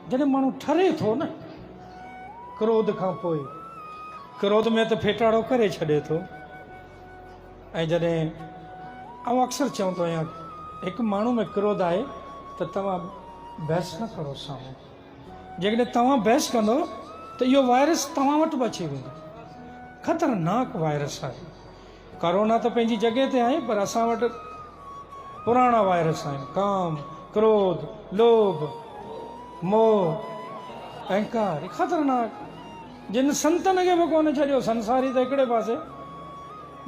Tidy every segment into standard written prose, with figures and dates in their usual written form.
जॾहिं माण्हू ठरे थो न क्रोध खां पोइ, क्रोध में त फेटाड़ो करे छॾे थो। ऐं जॾहिं आउं अक्सर चवंदो आहियां हिकु माण्हू में क्रोध आहे त तव्हां बहस न करो साम्हूं। जेकॾहिं तव्हां बहस कंदो त इहो वायरस तव्हां वटि बि अची वेंदो। ख़तरनाक वायरस आहे। कोरोना त पंहिंजी जॻह ते आहे, पर असां वटि पुराणा वायरस आहिनि। काम, क्रोध, लोभ, मोह, अहंकार, ख़तरनाक, जिन संतन खे बि कोन छॾियो। संसारी त हिकिड़े पासे,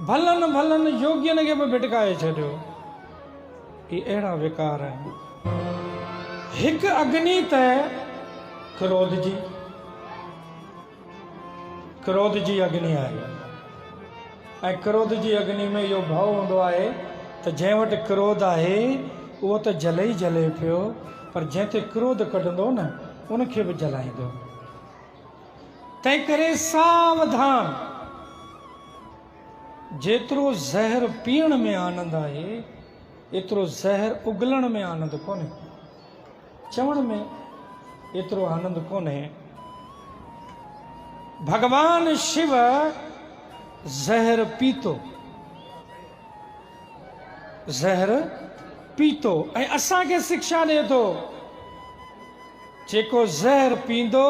भलनि भलनि योग्यनि खे बि भिटकाए छॾियो। इहे अहिड़ा विकार आहिनि। हिकु अग्नि त क्रोध जी अग्नि आहे। ऐं क्रोध जी अग्नि में इहो भाव हूंदो आहे त जंहिं वटि क्रोध आहे उहो त जले ई जले पियो, पर जंहिं ते क्रोध कढंदो न उनखे बि जलाईंदो। तंहिं करे सावधान। जेतिरो ज़हर पीअण में आनंद आहे एतिरो ज़हर उगलण में आनंद कोन्हे। चवण में एतिरो आनंद कोन्हे। भगवान शिव ज़हर पीतो, ज़हर पीतो ऐं असांखे शिक्षा ॾिए थो, जेको ज़हर पींदो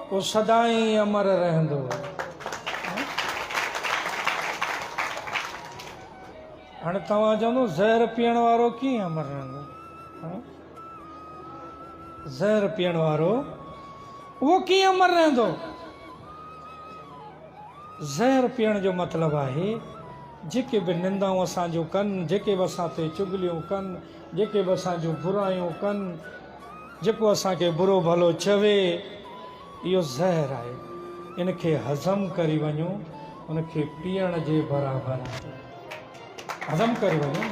उहो सदाईं अमर रहंदो। हाणे तव्हां चवंदो ज़हर पीअण वारो कीअं अमर रहंदो? ज़हर पीअण वारो उहो कीअं अमर रहंदो? ज़हर पीअण जो मतिलबु आहे जेके बि निंदाऊं असांजो कनि, जेके बि असां ते चुगलियूं कनि, जेके बि असांजूं बुरायूं कनि, जेको असांखे बुरो भलो चवे, इहो ज़हर आहे। इनखे हज़म करी वञो, उनखे पीअण जे बराबरि हज़म करे वञो।